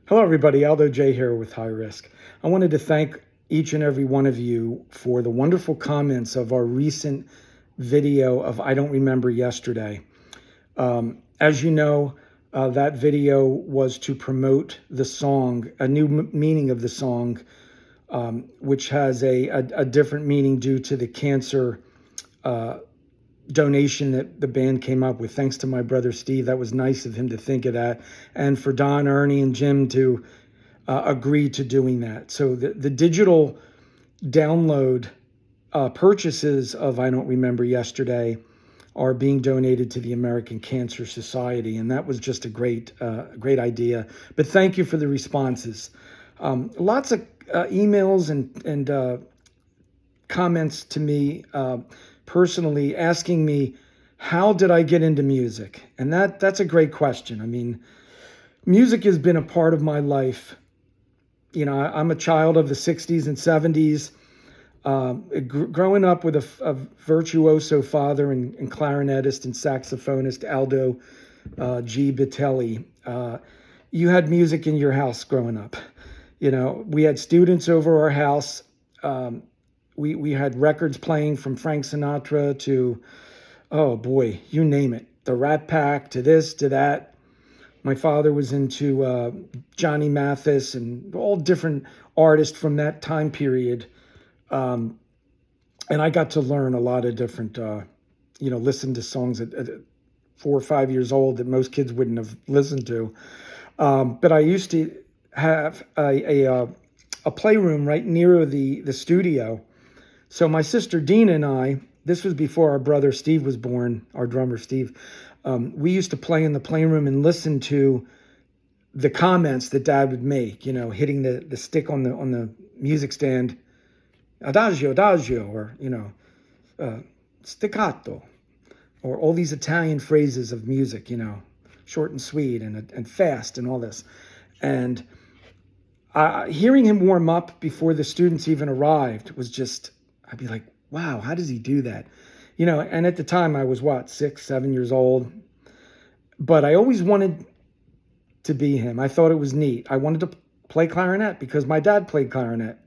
Hello, everybody. Aldo J here with Hygh Risque. I wanted to thank each and every one of you for the wonderful comments of our recent video of I Don't Remember Yesterday. As you know, that video was to promote the song, a new meaning of the song, which has a different meaning due to the cancer donation that the band came up with. Thanks to my brother Steve. That was nice of him to think of that. And for Don, Ernie, and Jim to agree to doing that. So the digital download purchases of I Don't Remember Yesterday are being donated to the American Cancer Society. And that was just a great idea. But thank you for the responses. Lots of emails and comments to me personally asking me, how did I get into music? And that's a great question. I mean, music has been a part of my life. You know, I'm a child of the 60s and 70s. Growing up with a virtuoso father and clarinetist and saxophonist, Aldo G. Bitelli, you had music in your house growing up. You know, we had students over our house. We had records playing from Frank Sinatra to, oh boy, you name it. The Rat Pack to this, to that. My father was into Johnny Mathis and all different artists from that time period. And I got to learn a lot of different, listen to songs at 4 or 5 years old that most kids wouldn't have listened to. But I used to have a playroom right near the studio. So my sister Dina and I, this was before our brother Steve was born, our drummer Steve, we used to play in the playroom and listen to the comments that Dad would make, you know, hitting the stick on the music stand, adagio, adagio, or, staccato, or all these Italian phrases of music, you know, short and sweet and fast and all this. And hearing him warm up before the students even arrived was just, I'd be like, wow, how does he do that? You know, and at the time I was 6, 7 years old, but I always wanted to be him. I thought it was neat. I wanted to play clarinet because my dad played clarinet.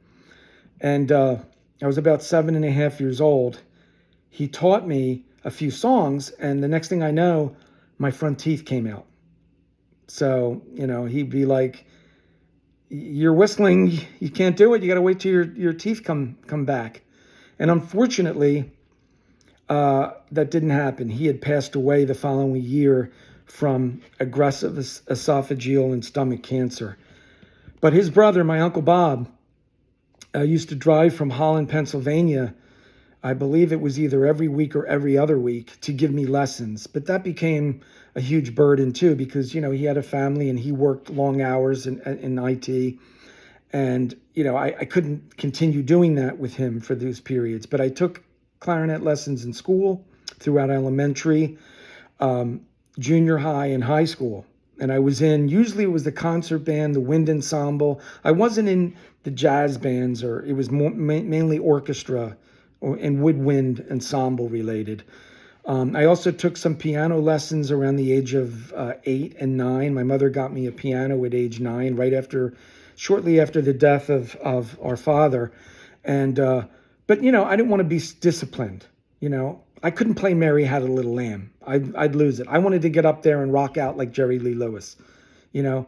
And I was about 7.5 years old. He taught me a few songs, and the next thing I know, my front teeth came out. So, you know, he'd be like, you're whistling, you can't do it. You got to wait till your teeth come back. And unfortunately, that didn't happen. He had passed away the following year from aggressive esophageal and stomach cancer. But his brother, my Uncle Bob, used to drive from Holland, Pennsylvania. I believe it was either every week or every other week to give me lessons. But that became a huge burden too, because, you know, he had a family and he worked long hours in IT. And, you know, I couldn't continue doing that with him for those periods. But I took clarinet lessons in school, throughout elementary, junior high, and high school. And I was usually it was the concert band, the wind ensemble. I wasn't in the jazz bands, or it was mainly orchestra and woodwind ensemble related. I also took some piano lessons around the age of 8 and 9. My mother got me a piano at age 9, shortly after the death of our father. And, but, you know, I didn't want to be disciplined. You know, I couldn't play Mary Had a Little Lamb. I'd lose it. I wanted to get up there and rock out like Jerry Lee Lewis, you know,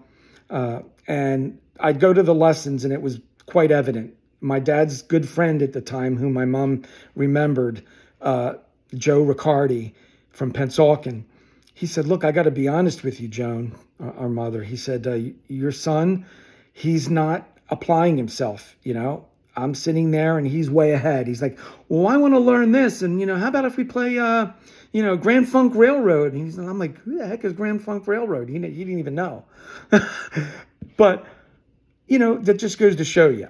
and I'd go to the lessons and it was quite evident. My dad's good friend at the time, whom my mom remembered, Joe Riccardi from Pennsauken, he said, look, I got to be honest with you, Joan, our mother. He said, your son, he's not applying himself, you know. I'm sitting there and he's way ahead. He's like, well, I want to learn this. And, you know, how about if we play, Grand Funk Railroad? And I'm like, who the heck is Grand Funk Railroad? He didn't even know. But, you know, that just goes to show you.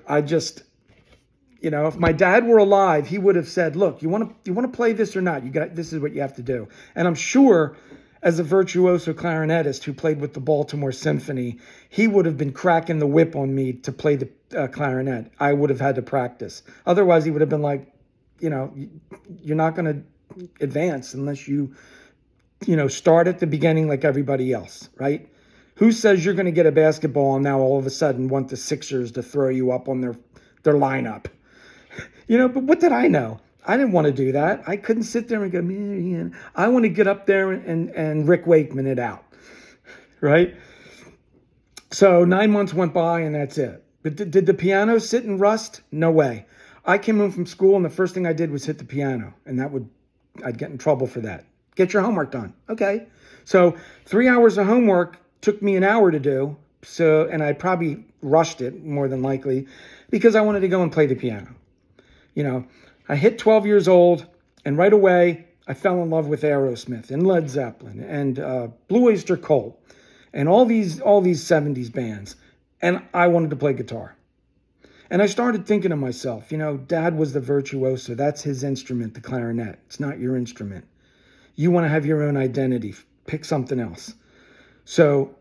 If my dad were alive, he would have said, look, you want to play this or not? This is what you have to do. And I'm sure as a virtuoso clarinetist who played with the Baltimore Symphony, he would have been cracking the whip on me to play the clarinet. I would have had to practice. Otherwise, he would have been like, you know, you're not going to advance unless you start at the beginning like everybody else, right? Who says you're going to get a basketball and now all of a sudden want the Sixers to throw you up on their lineup? But what did I know? I didn't want to do that. I couldn't sit there and go, man, I want to get up there and Rick Wakeman it out, right? So 9 months went by and that's it. But did the piano sit and rust? No way. I came home from school and the first thing I did was hit the piano, and I'd get in trouble for that. Get your homework done. Okay. So 3 hours of homework took me an hour to do. And I probably rushed it more than likely because I wanted to go and play the piano. I hit 12 years old and right away I fell in love with Aerosmith and Led Zeppelin and Blue Oyster Cult and all these 70s bands. And I wanted to play guitar. And I started thinking to myself, Dad was the virtuoso. That's his instrument, the clarinet. It's not your instrument. You want to have your own identity. Pick something else. So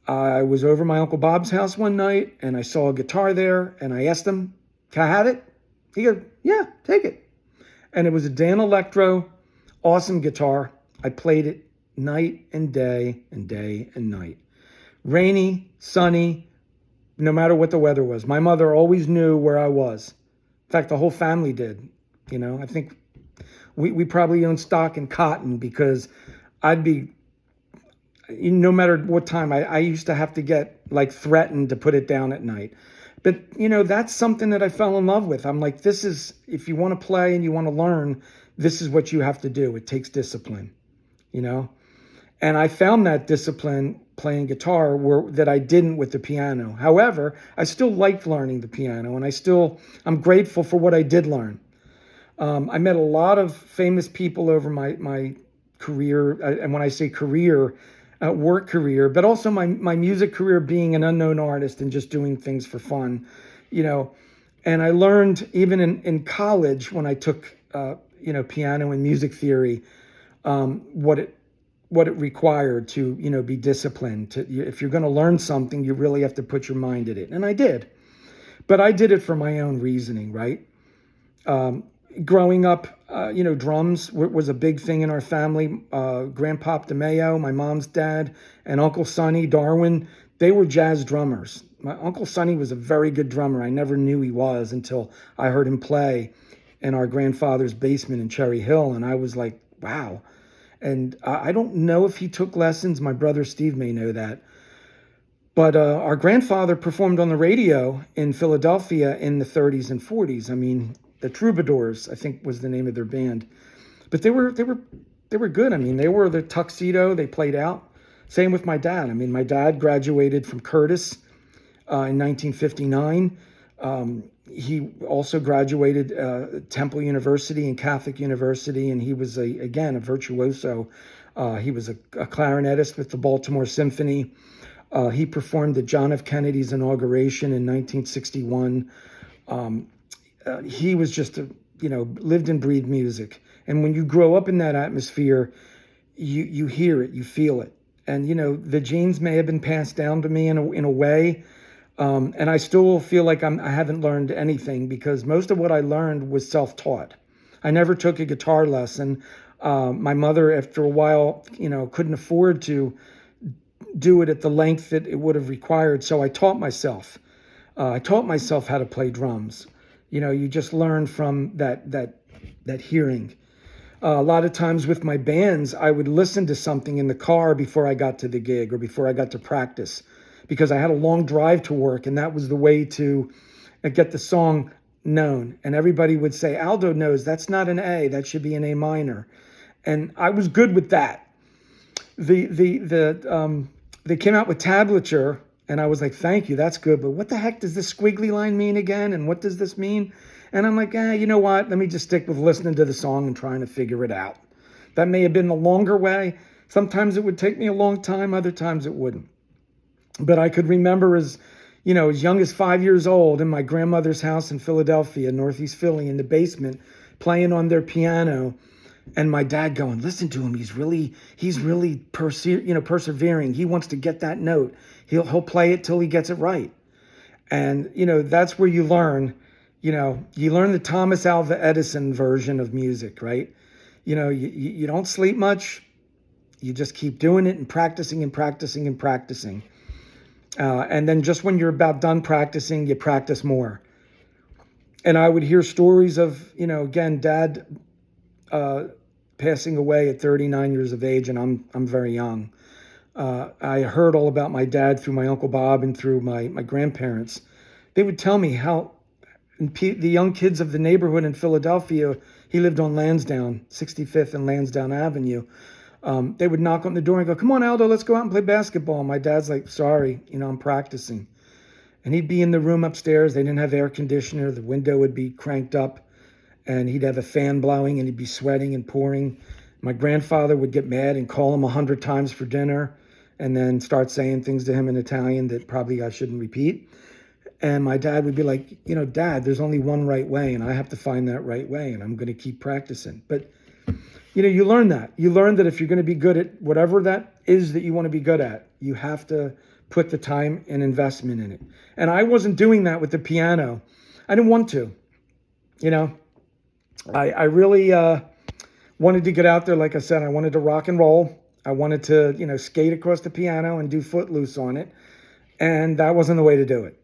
I was over my Uncle Bob's house one night and I saw a guitar there and I asked him, can I have it? He goes, yeah, take it. And it was a Dan Electro, awesome guitar. I played it night and day and day and night. Rainy, sunny, no matter what the weather was. My mother always knew where I was. In fact, the whole family did. I think we probably owned stock in cotton because I'd be, no matter what time, I used to have to get threatened to put it down at night. But, that's something that I fell in love with. I'm like, this is, if you want to play and you want to learn, this is what you have to do. It takes discipline, And I found that discipline playing guitar that I didn't with the piano. However, I still liked learning the piano, and I'm grateful for what I did learn. I met a lot of famous people over my career, and when I say career, work career, but also my music career, being an unknown artist and just doing things for fun, And I learned even in college when I took piano and music theory, what it required to, be disciplined. If you're going to learn something, you really have to put your mind at it. And I did. But I did it for my own reasoning, right? Growing up, drums was a big thing in our family. Grandpa DeMayo, my mom's dad, and Uncle Sonny Darwin, they were jazz drummers. My Uncle Sonny was a very good drummer. I never knew he was until I heard him play in our grandfather's basement in Cherry Hill. And I was like, wow. And I don't know if he took lessons. My brother Steve may know that. But our grandfather performed on the radio in Philadelphia in the 30s and 40s. I mean, the Troubadours, I think, was the name of their band. But they were good. I mean, they wore the tuxedo. They played out. Same with my dad. I mean, my dad graduated from Curtis in 1959. He also graduated Temple University and Catholic University, and he was, a virtuoso. He was a clarinetist with the Baltimore Symphony. He performed at John F. Kennedy's inauguration in 1961. He was just, lived and breathed music. And when you grow up in that atmosphere, you hear it, you feel it. And, the genes may have been passed down to me in a way. And I still feel like I haven't learned anything because most of what I learned was self-taught. I never took a guitar lesson. My mother, after a while, couldn't afford to do it at the length that it would have required. So I taught myself. I taught myself how to play drums. You just learn from that hearing. A lot of times with my bands, I would listen to something in the car before I got to the gig or before I got to practice, because I had a long drive to work, and that was the way to get the song known. And everybody would say, Aldo knows that's not an A, that should be an A minor. And I was good with that. They came out with tablature, and I was like, thank you, that's good. But what the heck does this squiggly line mean again? And what does this mean? And I'm like, you know what? Let me just stick with listening to the song and trying to figure it out. That may have been the longer way. Sometimes it would take me a long time. Other times it wouldn't. But I could remember as young as 5 years old in my grandmother's house in Philadelphia, Northeast Philly, in the basement, playing on their piano, and my dad going, listen to him. He's really persevering. He wants to get that note. He'll play it till he gets it right. And, that's where you learn, you learn the Thomas Alva Edison version of music, right? You don't sleep much. You just keep doing it and practicing and practicing and practicing. And then just when you're about done practicing, you practice more. And I would hear stories of, again, Dad passing away at 39 years of age, and I'm very young. I heard all about my dad through my Uncle Bob and through my grandparents. They would tell me how the young kids of the neighborhood in Philadelphia, he lived on Lansdowne, 65th and Lansdowne Avenue. They would knock on the door and go, "Come on, Aldo, let's go out and play basketball." My dad's like, "Sorry, I'm practicing." And he'd be in the room upstairs. They didn't have air conditioner. The window would be cranked up and he'd have a fan blowing and he'd be sweating and pouring. My grandfather would get mad and call him 100 times for dinner and then start saying things to him in Italian that probably I shouldn't repeat. And my dad would be like, "Dad, there's only one right way and I have to find that right way and I'm going to keep practicing." But, you learn that. You learn that if you're going to be good at whatever that is that you want to be good at, you have to put the time and investment in it. And I wasn't doing that with the piano. I didn't want to. I really wanted to get out there. Like I said, I wanted to rock and roll. I wanted to, skate across the piano and do Footloose on it. And that wasn't the way to do it.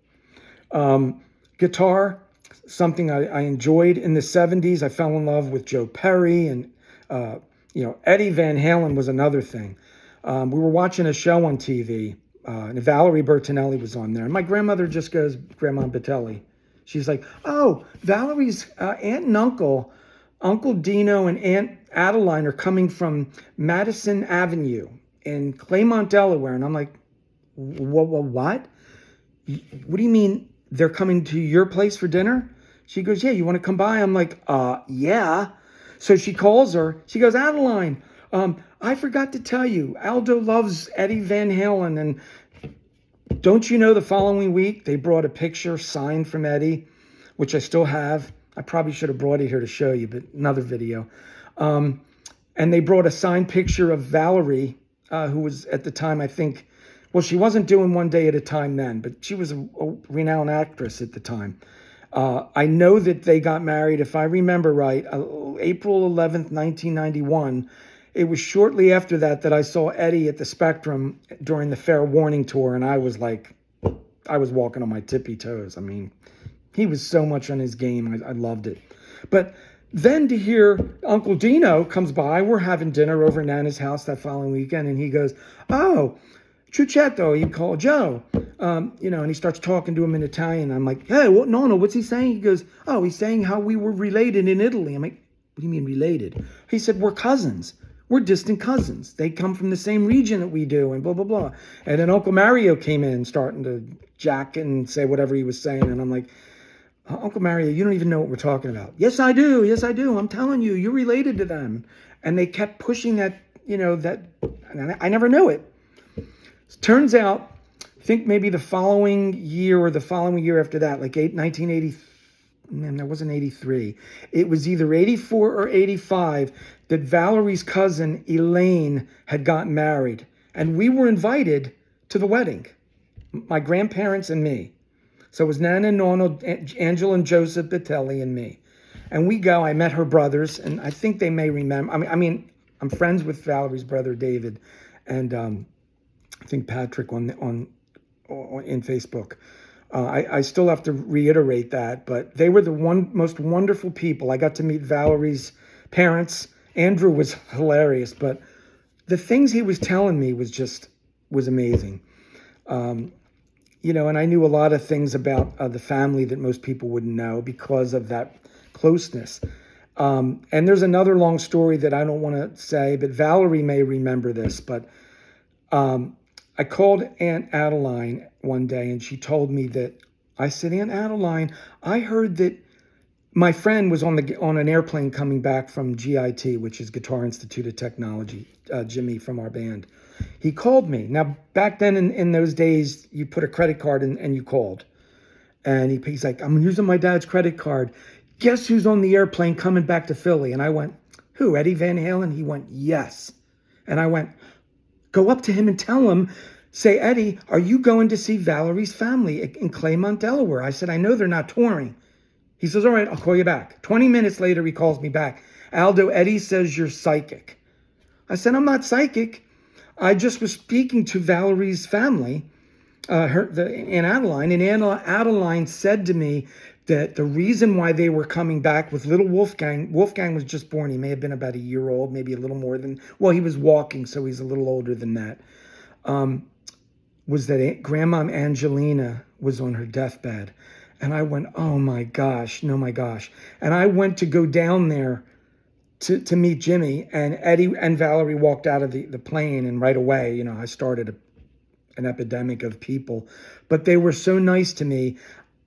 Guitar, something I enjoyed in the 70s. I fell in love with Joe Perry and, Eddie Van Halen was another thing. We were watching a show on TV and Valerie Bertinelli was on there. And my grandmother just goes, Grandma Bertelli. She's like, "Oh, Valerie's aunt and uncle, Uncle Dino and Aunt Adeline are coming from Madison Avenue in Claymont, Delaware." And I'm like, What? What do you mean they're coming to your place for dinner? She goes, "Yeah, you want to come by?" I'm like, yeah. So she calls her. She goes, "Adeline, I forgot to tell you, Aldo loves Eddie Van Halen. And don't you know the following week they brought a picture signed from Eddie, which I still have. I probably should have brought it here to show you, but another video. And they brought a signed picture of Valerie, who was at the time, I think, well, she wasn't doing One Day at a Time then, but she was a renowned actress at the time. I know that they got married, if I remember right, April 11th, 1991. It was shortly after that I saw Eddie at the Spectrum during the Fair Warning tour, and I was walking on my tippy toes. I mean, he was so much on his game. I loved it. But then to hear Uncle Dino comes by, we're having dinner over at Nana's house that following weekend, and he goes, "Oh, Trucchetto," he called Joe, and he starts talking to him in Italian. I'm like, "Hey, no, what's he saying?" He goes, "Oh, he's saying how we were related in Italy." I'm like, "What do you mean related?" He said, "We're cousins. We're distant cousins. They come from the same region that we do," and blah, blah, blah. And then Uncle Mario came in starting to jack and say whatever he was saying. And I'm like, "Uncle Mario, you don't even know what we're talking about." "Yes, I do. Yes, I do. I'm telling you, you're related to them." And they kept pushing that, and I never knew it. Turns out, I think maybe the following year or the following year after that, like 1980, man, that wasn't 83. It was either 84 or 85 that Valerie's cousin, Elaine, had gotten married. And we were invited to the wedding, my grandparents and me. So it was Nana and Nonno, Angela and Joseph Batelli and me. And we go, I met her brothers, and I think they may remember. I mean, I'm friends with Valerie's brother, David, and I think Patrick on in Facebook. I still have to reiterate that, but they were the most wonderful people. I got to meet Valerie's parents. Andrew was hilarious, but the things he was telling me was amazing. And I knew a lot of things about the family that most people wouldn't know because of that closeness. And there's another long story that I don't want to say, but Valerie may remember this, but I called Aunt Adeline one day and she told me that, I said, "Aunt Adeline, I heard that my friend was on an airplane coming back from GIT, which is Guitar Institute of Technology, Jimmy from our band. He called me." Now, back then in those days, you put a credit card in and you called. And he's like, "I'm using my dad's credit card. Guess who's on the airplane coming back to Philly?" And I went, "Who, Eddie Van Halen?" He went, "Yes." And I went, "Go up to him and tell him, say, Eddie, are you going to see Valerie's family in Claymont, Delaware?" I said, "I know they're not touring." He says, "All right, I'll call you back." 20 minutes later, he calls me back. "Aldo, Eddie says you're psychic." I said, "I'm not psychic. I just was speaking to Valerie's family, Aunt Adeline, and Adeline said to me that the reason why they were coming back with little Wolfgang was just born. He may have been about a year old, maybe a little more than, well, he was walking, so he's a little older than that. Was that Grandma Angelina was on her deathbed. And I went, oh my gosh, no, my gosh. And I went to go down there to meet Jimmy, and Eddie and Valerie walked out of the plane, and right away, I started an epidemic of people. But they were so nice to me.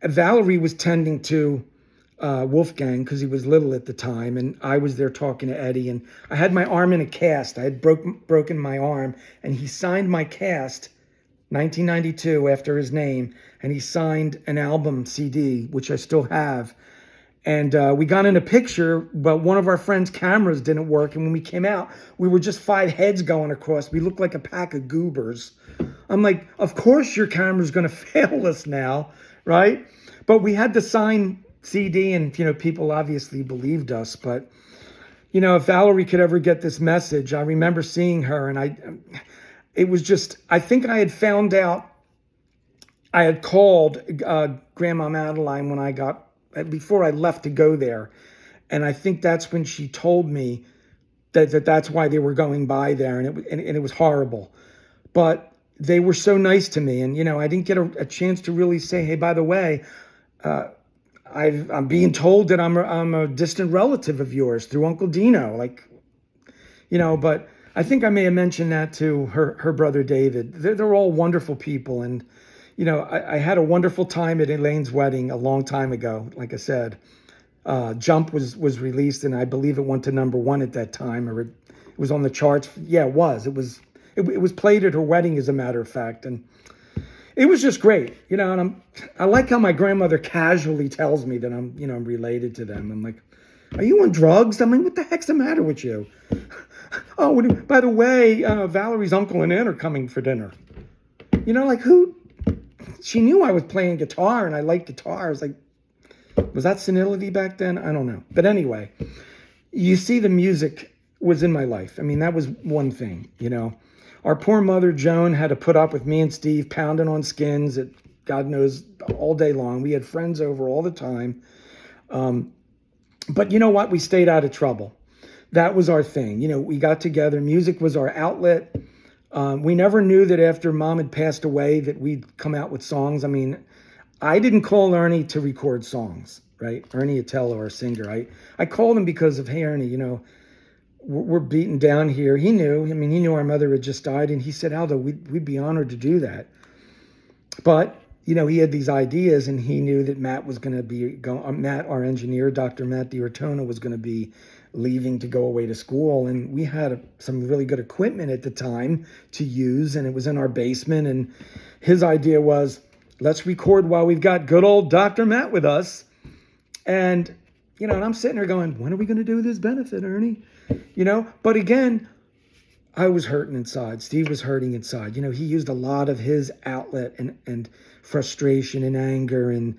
Valerie was tending to Wolfgang because he was little at the time, and I was there talking to Eddie, and I had my arm in a cast. I had broken my arm, and he signed my cast 1992 after his name, and he signed an album CD, which I still have. And we got in a picture, but one of our friends' cameras didn't work. And when we came out, we were just 5 heads going across. We looked like a pack of goobers. I'm like, of course your camera's going to fail us now, right? But we had the signed CD, and, people obviously believed us. But, if Valerie could ever get this message, I remember seeing her, and it was just, I think I had found out, I had called Grandma Madeline before I left to go there. And I think that's when she told me that's why they were going by there. And it was horrible. But they were so nice to me. And, I didn't get a chance to really say, hey, by the way, I'm being told that I'm a distant relative of yours through Uncle Dino. But I think I may have mentioned that to her brother David. They're all wonderful people. And, I had a wonderful time at Elaine's wedding a long time ago. Like I said, Jump was released, and I believe it went to #1 at that time, or it was on the charts. Yeah, it was. It was played at her wedding, as a matter of fact. And it was just great, and I like how my grandmother casually tells me that I'm related to them. I'm like, are you on drugs? I mean, what the heck's the matter with you? Oh, by the way, Valerie's uncle and aunt are coming for dinner. Who? She knew I was playing guitar, and I liked guitar. I was like, was that senility back then? I don't know. But anyway, you see, the music was in my life. I mean, that was one thing, Our poor mother, Joan, had to put up with me and Steve pounding on skins at, God knows, all day long. We had friends over all the time. But you know what? We stayed out of trouble. That was our thing. We got together. Music was our outlet. We never knew that after Mom had passed away that we'd come out with songs. I mean, I didn't call Ernie to record songs, right? Ernie Attello, our singer. I called him because of, hey, Ernie, we're beaten down here. He knew our mother had just died, and he said, Aldo, we'd be honored to do that. But, he had these ideas, and he knew that Matt was going to be, Matt, our engineer, Dr. Matt Diortona, was going to be leaving to go away to school. And we had some really good equipment at the time to use, and it was in our basement. And his idea was, let's record while we've got good old Dr. Matt with us. And, and I'm sitting there going, when are we going to do this benefit, Ernie? But again, I was hurting inside. Steve was hurting inside. He used a lot of his outlet and frustration and anger and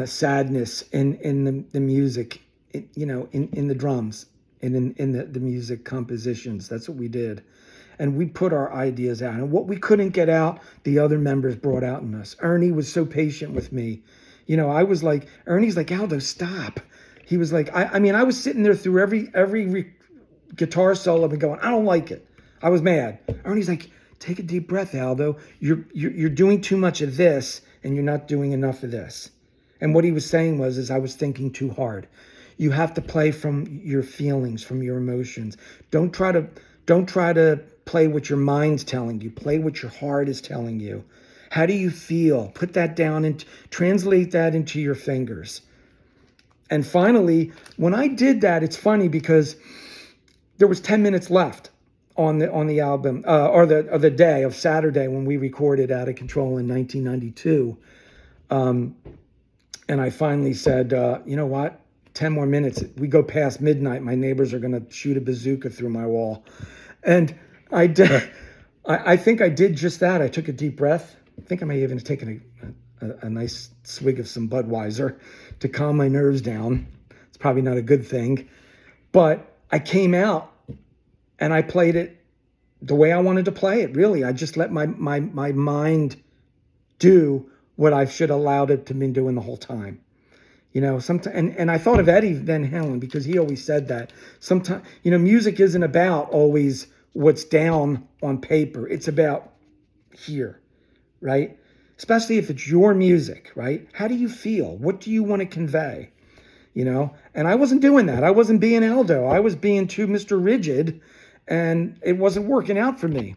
sadness in the music, in the drums and in the music compositions. That's what we did. And we put our ideas out. And what we couldn't get out, the other members brought out in us. Ernie was so patient with me. I was like, Ernie's like, Aldo, stop. He was like, I was sitting there through every guitar solo and going, I don't like it. I was mad. Ernie's like, take a deep breath, Aldo. You're doing too much of this, and you're not doing enough of this. And what he was saying was I was thinking too hard. You have to play from your feelings, from your emotions. Don't try to play what your mind's telling you. Play what your heart is telling you. How do you feel? Put that down and translate that into your fingers. And finally, when I did that, it's funny because there was 10 minutes left on the album, or the day of Saturday when we recorded Out of Control in 1992. And I finally said, you know what? 10 more minutes. We go past midnight. My neighbors are going to shoot a bazooka through my wall. And I did. I think I did just that. I took a deep breath. I think I may even have taken a nice swig of some Budweiser to calm my nerves down. It's probably not a good thing. But I came out and I played it the way I wanted to play it, really. I just let my mind do what I should have allowed it to be doing the whole time. Sometimes, and I thought of Eddie Van Halen because he always said that. Sometimes, music isn't about always what's down on paper. It's about here, right? Especially if it's your music, right? How do you feel? What do you want to convey? And I wasn't doing that. I wasn't being Aldo. I was being too Mr. Rigid, and it wasn't working out for me.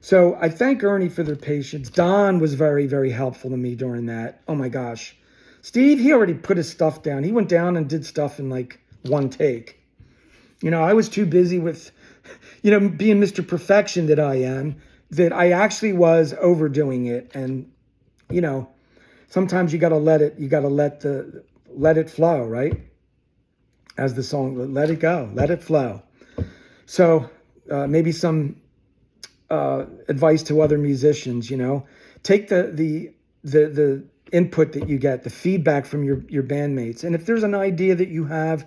So I thank Ernie for their patience. Don was very, very helpful to me during that. Oh my gosh. Steve, he already put his stuff down. He went down and did stuff in like one take. I was too busy with, being Mr. Perfection that I am, that I actually was overdoing it. And, sometimes you got to let it flow, right? As the song, let it go, let it flow. So maybe some advice to other musicians, take the input that you get, the feedback from your bandmates. And if there's an idea that you have,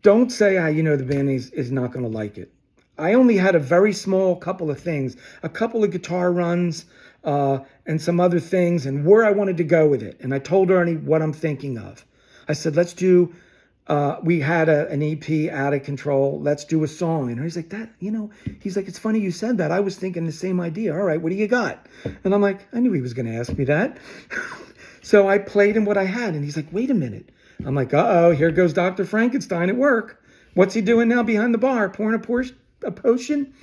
don't say, the band is not going to like it. I only had a very small couple of things, a couple of guitar runs and some other things and where I wanted to go with it. And I told Ernie what I'm thinking of. I said, let's do, we had an EP, Out of Control. Let's do a song. And he's like, he's like, it's funny you said that. I was thinking the same idea. All right, what do you got? And I'm like, I knew he was going to ask me that. So I played him what I had. And he's like, wait a minute. I'm like, uh-oh, here goes Dr. Frankenstein at work. What's he doing now behind the bar? Pouring a potion?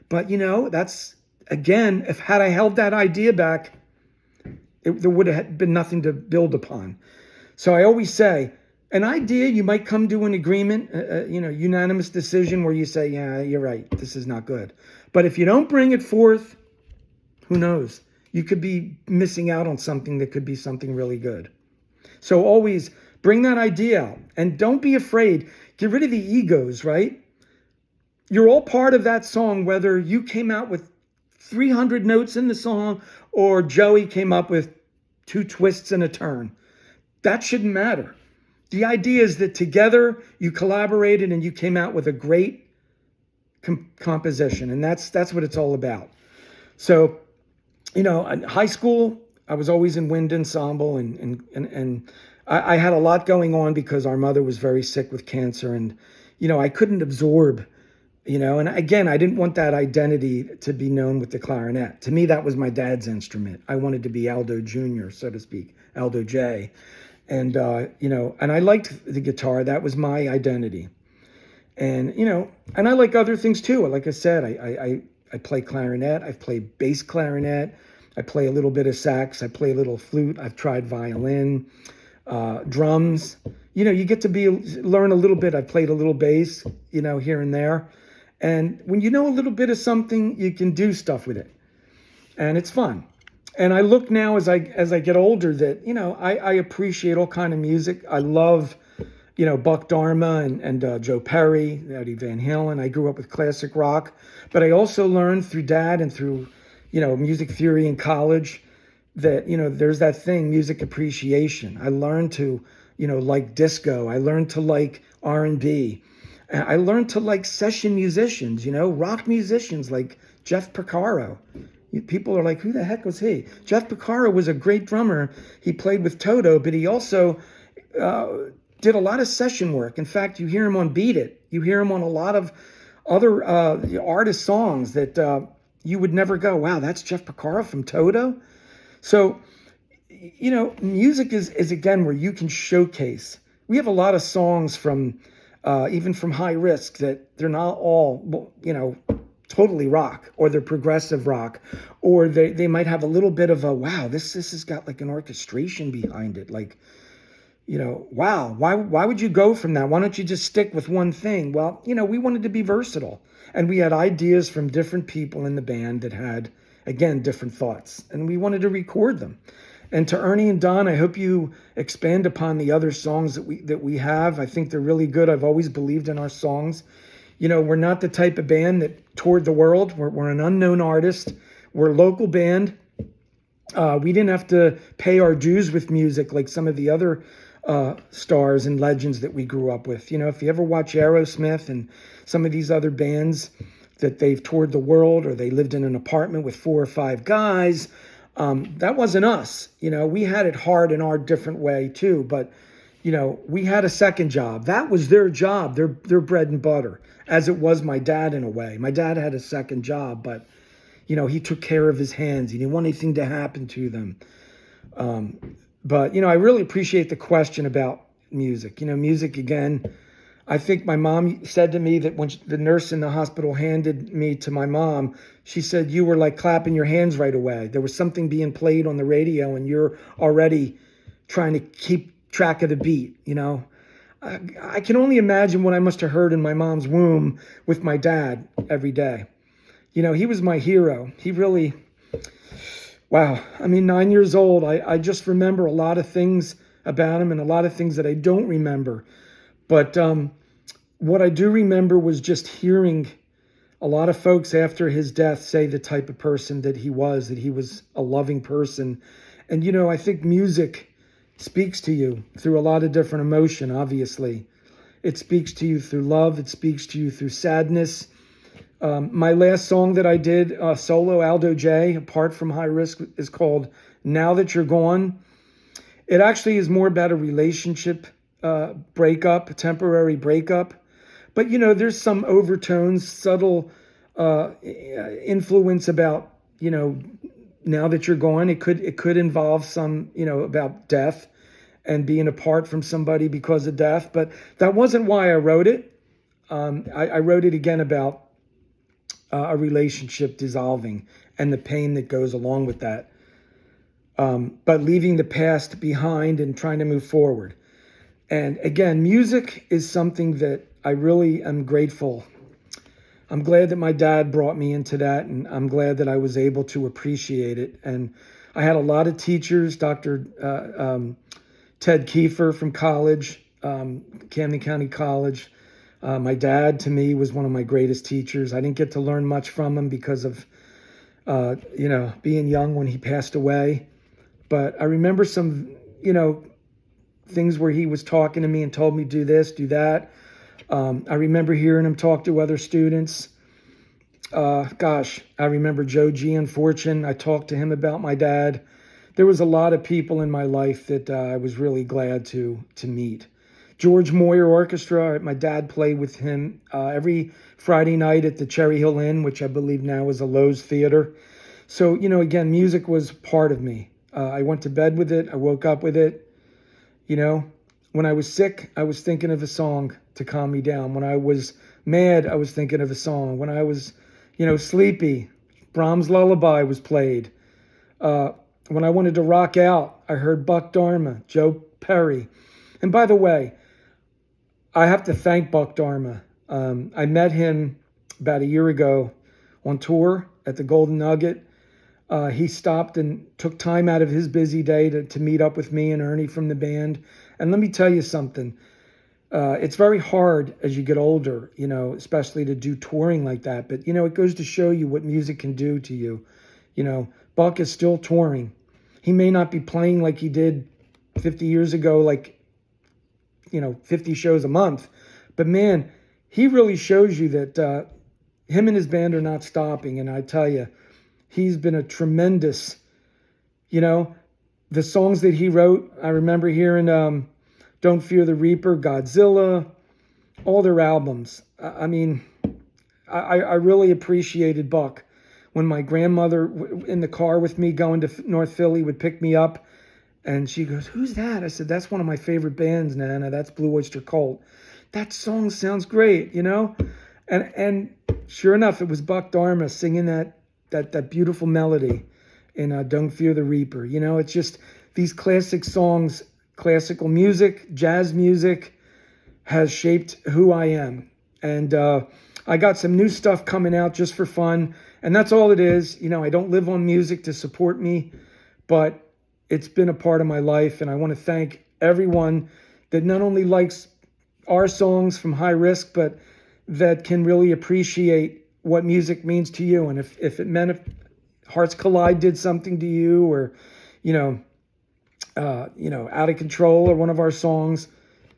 But, that's, again, had I held that idea back, there would have been nothing to build upon. So I always say, an idea, you might come to an agreement, unanimous decision where you say, yeah, you're right, this is not good. But if you don't bring it forth, who knows? You could be missing out on something that could be something really good. So always bring that idea out and don't be afraid. Get rid of the egos, right? You're all part of that song, whether you came out with 300 notes in the song or Joey came up with 2 twists and a turn. That shouldn't matter. The idea is that together you collaborated and you came out with a great composition, and that's what it's all about. So, in high school, I was always in wind ensemble, and I had a lot going on because our mother was very sick with cancer, and I couldn't absorb, and again, I didn't want that identity to be known with the clarinet. To me, that was my dad's instrument. I wanted to be Aldo Jr., so to speak, Aldo J. And, and I liked the guitar. That was my identity. And, and I like other things too. Like I said, I play clarinet. I play bass clarinet. I play a little bit of sax. I play a little flute. I've tried violin, drums. You get to learn a little bit. I played a little bass, here and there. And when you know a little bit of something, you can do stuff with it. And it's fun. And I look now as I get older that, I appreciate all kind of music. I love, Buck Dharma and Joe Perry, Eddie Van Halen. I grew up with classic rock. But I also learned through Dad and through, music theory in college that, there's that thing, music appreciation. I learned to, like disco. I learned to like R&B. I learned to like session musicians, rock musicians like Jeff Porcaro. People are like, who the heck was he? Jeff Porcaro was a great drummer. He played with Toto, but he also did a lot of session work. In fact, you hear him on Beat It. You hear him on a lot of other artist songs that you would never go, wow, that's Jeff Porcaro from Toto? So, music is again, where you can showcase. We have a lot of songs from, even from Hygh Risque, that they're not all, totally rock, or they're progressive rock, or they might have a little bit of a, wow, this has got like an orchestration behind it. Like, wow, why would you go from that? Why don't you just stick with one thing? Well, we wanted to be versatile, and we had ideas from different people in the band that had, again, different thoughts, and we wanted to record them. And to Ernie and Don, I hope you expand upon the other songs that we have. I think they're really good. I've always believed in our songs. We're not the type of band that toured the world. We're an unknown artist. We're a local band. We didn't have to pay our dues with music like some of the other stars and legends that we grew up with. If you ever watch Aerosmith and some of these other bands that they've toured the world, or they lived in an apartment with 4 or 5 guys, That wasn't us. We had it hard in our different way too, but we had a second job. That was their job, their bread and butter, as it was my dad in a way. My dad had a second job, but he took care of his hands. He didn't want anything to happen to them. But I really appreciate the question about music. Music again. I think my mom said to me that when the nurse in the hospital handed me to my mom, she said, you were like clapping your hands right away. There was something being played on the radio and you're already trying to keep track of the beat. I can only imagine what I must have heard in my mom's womb with my dad every day. He was my hero. He really, wow. 9 years old, I just remember a lot of things about him and a lot of things that I don't remember. But what I do remember was just hearing a lot of folks after his death say the type of person that he was a loving person. And, I think music speaks to you through a lot of different emotion, obviously. It speaks to you through love. It speaks to you through sadness. My last song that I did, solo, Aldo J, apart from Hygh Risque, is called Now That You're Gone. It actually is more about a relationship breakup, a temporary breakup. But, there's some overtones, subtle influence about, now that you're gone. It could involve some, about death and being apart from somebody because of death. But that wasn't why I wrote it. I wrote it again about a relationship dissolving and the pain that goes along with that. But leaving the past behind and trying to move forward. And again, music is something that I really am grateful. I'm glad that my dad brought me into that, and I'm glad that I was able to appreciate it. And I had a lot of teachers, Dr. Ted Kiefer from college, Camden County College. My dad, to me, was one of my greatest teachers. I didn't get to learn much from him because of, being young when he passed away. But I remember some, things where he was talking to me and told me, do this, do that. I remember hearing him talk to other students. I remember Joe G. in Fortune. I talked to him about my dad. There was a lot of people in my life that I was really glad to meet. George Moyer Orchestra, my dad played with him every Friday night at the Cherry Hill Inn, which I believe now is a Lowe's Theater. So, again, music was part of me. I went to bed with it. I woke up with it. When I was sick, I was thinking of a song to calm me down. When I was mad, I was thinking of a song. When I was, sleepy, Brahms' Lullaby was played. When I wanted to rock out, I heard Buck Dharma, Joe Perry. And by the way, I have to thank Buck Dharma. I met him about a year ago on tour at the Golden Nugget. He stopped and took time out of his busy day to meet up with me and Ernie from the band. And let me tell you something. It's very hard as you get older, especially to do touring like that. But, it goes to show you what music can do to you. Buck is still touring. He may not be playing like he did 50 years ago, 50 shows a month. But, man, he really shows you that him and his band are not stopping. And I tell you, he's been a tremendous, the songs that he wrote. I remember hearing Don't Fear the Reaper, Godzilla, all their albums. I really appreciated Buck. When my grandmother in the car with me going to North Philly would pick me up, and she goes, "Who's that?" I said, "That's one of my favorite bands, Nana. That's Blue Oyster Cult. That song sounds great, And sure enough, it was Buck Dharma singing that beautiful melody in Don't Fear the Reaper. It's just these classic songs, classical music, jazz music has shaped who I am. And I got some new stuff coming out just for fun. And that's all it is. I don't live on music to support me, but it's been a part of my life. And I want to thank everyone that not only likes our songs from Hygh Risque, but that can really appreciate what music means to you. And if it meant if Hearts Collide did something to you, or, Out of Control or one of our songs,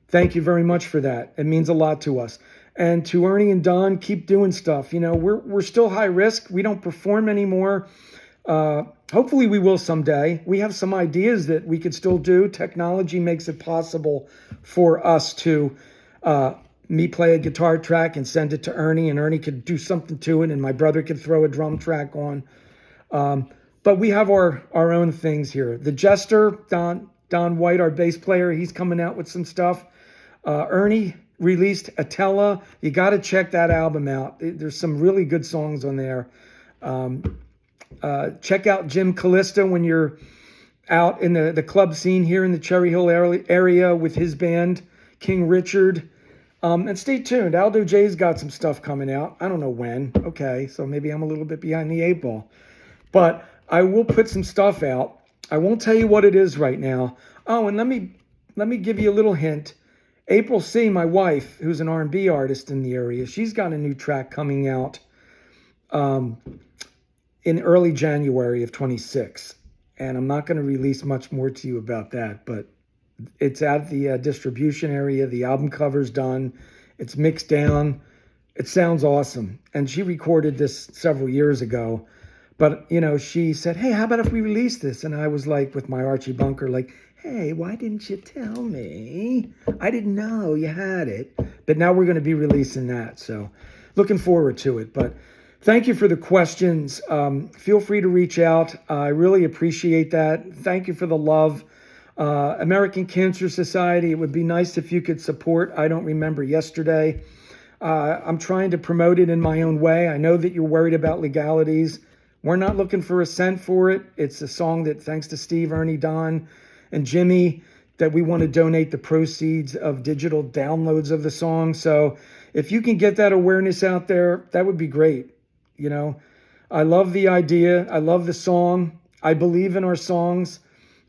thank you very much for that. It means a lot to us. And to Ernie and Don, keep doing stuff. We're still Hygh Risque. We don't perform anymore. hopefully we will someday. We have some ideas that we could still do. Technology makes it possible for us to me play a guitar track and send it to Ernie, and Ernie could do something to it, and my brother could throw a drum track on. But we have our own things here. The Jester, Don White, our bass player, he's coming out with some stuff. Ernie released Atella. You got to check that album out. There's some really good songs on there. Check out Jim Callisto when you're out in the club scene here in the Cherry Hill area with his band, King Richard. And stay tuned. Aldo J's got some stuff coming out. I don't know when. Okay, so maybe I'm a little bit behind the 8 ball. But I will put some stuff out. I won't tell you what it is right now. Oh, and let me give you a little hint. April C., my wife, who's an R&B artist in the area, she's got a new track coming out in early January of 26. And I'm not going to release much more to you about that, but it's at the distribution area. The album cover's done. It's mixed down. It sounds awesome. And she recorded this several years ago. But, she said, hey, how about if we release this? And I was like, with my Archie Bunker, like, hey, why didn't you tell me? I didn't know you had it. But now we're going to be releasing that. So looking forward to it. But thank you for the questions. Feel free to reach out. I really appreciate that. Thank you for the love. American Cancer Society, it would be nice if you could support I Don't Remember Yesterday. I'm trying to promote it in my own way. I know that you're worried about legalities. We're not looking for a cent for it. It's a song that, thanks to Steve, Ernie, Don, and Jimmy, that we want to donate the proceeds of digital downloads of the song. So if you can get that awareness out there, that would be great. I love the idea. I love the song. I believe in our songs.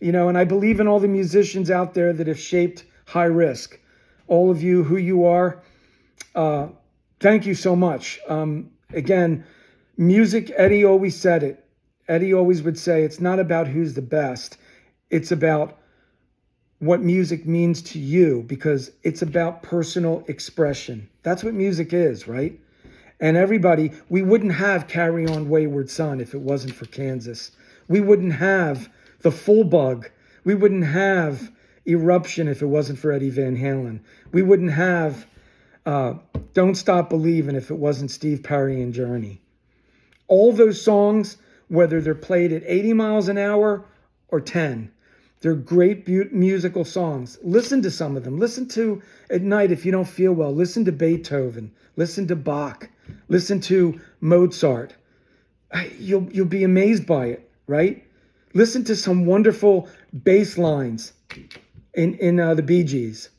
And I believe in all the musicians out there that have shaped Hygh Risque. All of you, who you are, thank you so much. Again, music, Eddie always said it. Eddie always would say, it's not about who's the best. It's about what music means to you, because it's about personal expression. That's what music is, right? And everybody, we wouldn't have Carry On Wayward Son if it wasn't for Kansas. We wouldn't have The Full Bug. We wouldn't have Eruption if it wasn't for Eddie Van Halen. We wouldn't have Don't Stop Believin' if it wasn't Steve Perry and Journey. All those songs, whether they're played at 80 miles an hour or 10, they're great musical songs. Listen to some of them. Listen to, at night, if you don't feel well, listen to Beethoven. Listen to Bach. Listen to Mozart. You'll be amazed by it, right? Listen to some wonderful bass lines in the Bee Gees.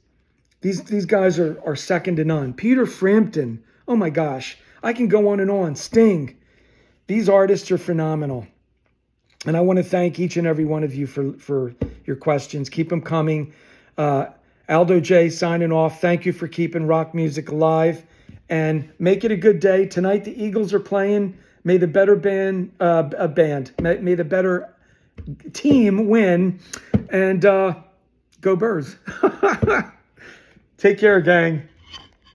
These guys are second to none. Peter Frampton. Oh my gosh. I can go on and on. Sting. These artists are phenomenal. And I want to thank each and every one of you for your questions. Keep them coming. Aldo J signing off. Thank you for keeping rock music alive. And make it a good day. Tonight the Eagles are playing. May the better may the better team win. And go Birds. Take care, gang.